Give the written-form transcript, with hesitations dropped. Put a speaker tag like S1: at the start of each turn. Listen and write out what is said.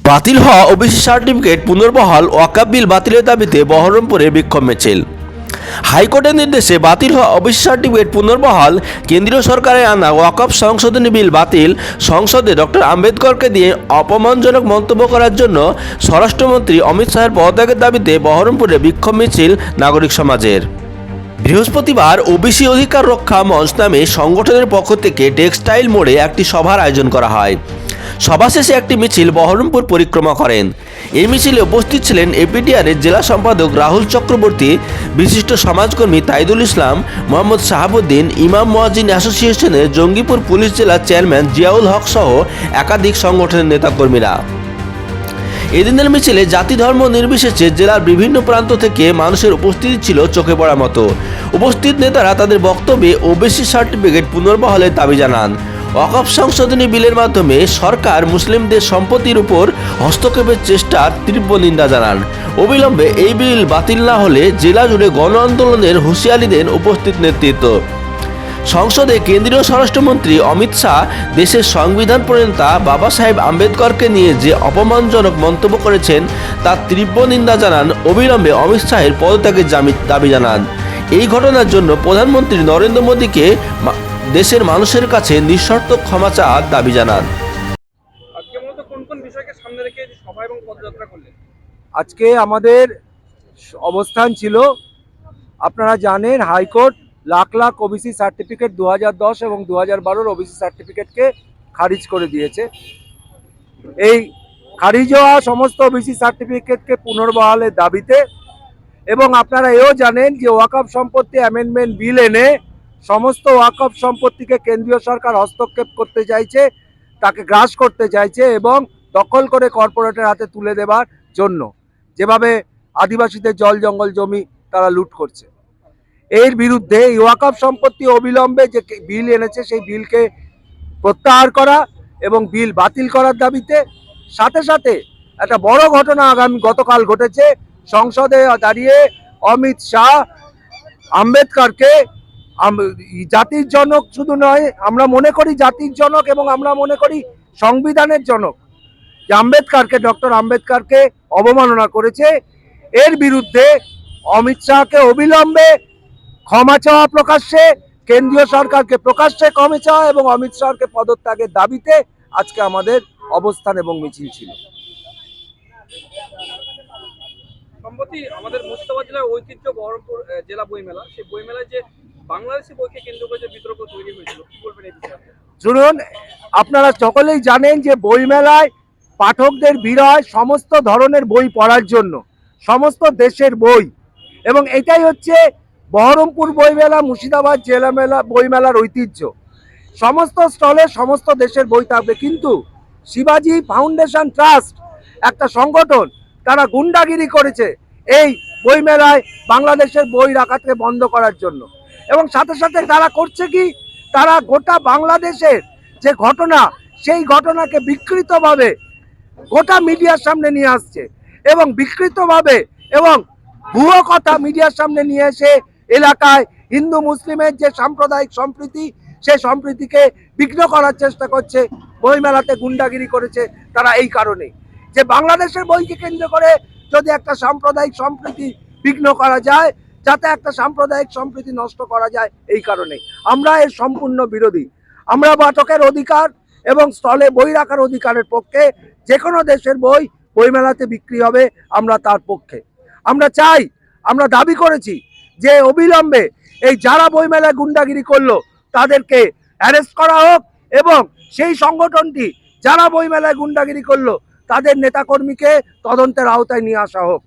S1: বাতিল হওয়া OBC certificate পুনর্বহাল ওয়াকফ বিল বাতিলের দাবিতে বহরমপুরে বিক্ষোভ মিছিল। হাইকোর্টের নির্দেশে বাতিল হওয়া ওবিসি সার্টিফিকেট পুনর্বহাল, কেন্দ্রীয় সরকারের আনা ওয়াকফ সংশোধনী বিল বাতিল, সংসদে ডক্টর আম্বেদকরকে দিয়ে অপমানজনক মন্তব্য করার জন্য স্বরাষ্ট্রমন্ত্রী অমিত শাহের পদত্যাগের দাবিতে বহরমপুরে বিক্ষোভ মিছিল নাগরিক সমাজের। বৃহস্পতিবার ওবিসি অধিকার রক্ষা মঞ্চ নামে সংগঠনের পক্ষ থেকে টেক্সটাইল মোড়ে একটি সভার আয়োজন করা হয়। সভা শেষে একটি মিছিল বহরমপুর পরিক্রমা করেন। এই মিছিলে উপস্থিত ছিলেন এপিডিআরের জেলা সম্পাদক রাহুল চক্রবর্তী, বিশিষ্ট সমাজকর্মী তাইদুল ইসলাম, মোহাম্মদ শাহাবুদ্দিন, ইমাম মুয়াজ্জিন অ্যাসোসিয়েশনের জঙ্গিপুর পুলিশ জেলার চেয়ারম্যান জিয়াউল হক সহ একাধিক সংগঠনের নেতাকর্মীরা। এদিনের মিছিলে জাতি ধর্ম নির্বিশেষে জেলার বিভিন্ন প্রান্ত থেকে মানুষের উপস্থিতি ছিল চোখে পড়ার মতো। উপস্থিত নেতারা তাদের বক্তব্যে ওবিসি সার্টিফিকেট পুনর্বহালের দাবি জানান। ওয়াকফ সংশোধনী বিলের মাধ্যমে সরকার মুসলিমদের সম্পত্তির উপর হস্তক্ষেপের চেষ্টার তীব্র নিন্দা জানান। অবিলম্বে এই বিল বাতিল না হলে জেলা জুড়ে গণ আন্দোলনের হুঁশিয়ারি দেন উপস্থিত নেতৃত্ব। সংসদে কেন্দ্রীয় স্বরাষ্ট্রমন্ত্রী অমিত শাহ দেশের সংবিধান প্রণেতা বাবা সাহেব আম্বেদকরকে নিয়ে যে অপমানজনক মন্তব্য করেছেন তার তীব্র নিন্দা জানান। অবিলম্বে অমিত শাহের পদত্যাগের দাবি জানান। এই ঘটনার জন্য প্রধানমন্ত্রী নরেন্দ্র মোদীকে দেশের মানুষের কাছে নিঃশর্ত ক্ষমা চাওয়ার দাবি জানান।
S2: আজকে আমাদের অবস্থান ছিল, আপনারা জানেন high court lakh lakh OBC certificate 2010 এবং 2012 ওবিসি সার্টিফিকেটকে খারিজ করে দিয়েছে। এই খারিজ হওয়া সমস্ত ওবিসি সার্টিফিকেটকে পুনর্বহালের দাবিতে, এবং আপনারা এও জানেন যে ওয়াকফ সম্পত্তি অ্যামেন্ডমেন্ট বিল এনে সমস্ত ওয়াকফ সম্পত্তিকে কেন্দ্রীয় সরকার হস্তক্ষেপ করতে চাইছে, তাকে গ্রাস করতে চাইছে এবং দখল করে কর্পোরেটের হাতে তুলে দেবার জন্য, যেভাবে আদিবাসীদের জল জঙ্গল জমি তারা লুট করছে। এর বিরুদ্ধে ওয়াকফ সম্পত্তি অবিলম্বে যে বিল এনেছে সেই বিলকে প্রত্যাহার করা এবং বিল বাতিল করার দাবিতে, সাথে সাথে একটা বড় ঘটনা গতকাল ঘটেছে। সংসদে দাঁড়িয়ে অমিত শাহ আম্বেদকরকে জাতির জনক শুধু নয়, আমরা মনে করি জাতির জনক এবং আমরা মনে করি সংবিধানের জনক, যে আম্বেদকরকে, ডক্টর আম্বেদকরকে অবমাননা করেছে। এর বিরুদ্ধে অমিত শাহকে অবিলম্বে ক্ষমা চাওয়া, প্রকাশ্যে কেন্দ্রীয় সরকারকে প্রকাশ্যে ক্ষমা চাওয়া এবং অমিত শাহকে পদত্যাগের দাবিতে আজকে আমাদের অবস্থান এবং মিছিল ছিল।
S3: সম্প্রতি আমাদের মুর্শিদাবাদ জেলার ঐতিহ্য বহরমপুর জেলা বইমেলা, সেই বইমেলায় যে বাংলাদেশি বইকে কেন্দ্র করে যে বিতর্ক তৈরি হয়েছিল, কি বলবেন এই বিষয়ে?
S2: শুনুন, আপনারা সকলেই জানেন যে বইমেলায় পাঠকদের ভিড় হয় সমস্ত ধরনের বই পড়ার জন্য, সমস্ত দেশের বই, এবং এটাই হচ্ছে বহরমপুর বইমেলা, মুর্শিদাবাদ জেলা মেলা বইমেলার ঐতিহ্য। সমস্ত স্টলে সমস্ত দেশের বই থাকবে, কিন্তু শিবাজি ফাউন্ডেশন ট্রাস্ট একটা সংগঠন, তারা গুন্ডাগিরি করেছে এই বইমেলায় বাংলাদেশের বই রাখাকে বন্ধ করার জন্য। এবং সাথে সাথে তারা করছে কি, তারা গোটা বাংলাদেশের যে ঘটনা, সেই ঘটনাকে বিকৃতভাবে গোটা মিডিয়ার সামনে নিয়ে আসছে এবং বিকৃতভাবে এবং ভুয়ো কথা মিডিয়ার সামনে নিয়ে এসে এলাকায় হিন্দু মুসলিমের যে সাম্প্রদায়িক সম্প্রীতি, সেই সম্প্রীতিকে বিঘ্ন করার চেষ্টা করছে। বইমেলাতে গুন্ডাগিরি করেছে তারা এই কারণে যে বাংলাদেশের বইকে কেন্দ্র করে যদি একটা সাম্প্রদায়িক সম্প্রীতি বিঘ্ন করা যায়, যাতে একটা সাম্প্রদায়িক সম্প্রীতি নষ্ট করা যায়, এই কারণে আমরা এর সম্পূর্ণ বিরোধী। আমরা পাঠকের অধিকার এবং স্টলে বই রাখার অধিকারের পক্ষে। যে কোনো দেশের বই বইমেলাতে বিক্রি হবে, আমরা তার পক্ষে। আমরা চাই, আমরা দাবি করেছি যে অবিলম্বে এই যারা বইমেলায় গুন্ডাগিরি করলো তাদেরকে অ্যারেস্ট করা হোক এবং সেই সংগঠনটি যারা বইমেলায় গুন্ডাগিরি করলো তাদের নেতাকর্মীকে তদন্তের আওতায় নিয়ে আসা হোক।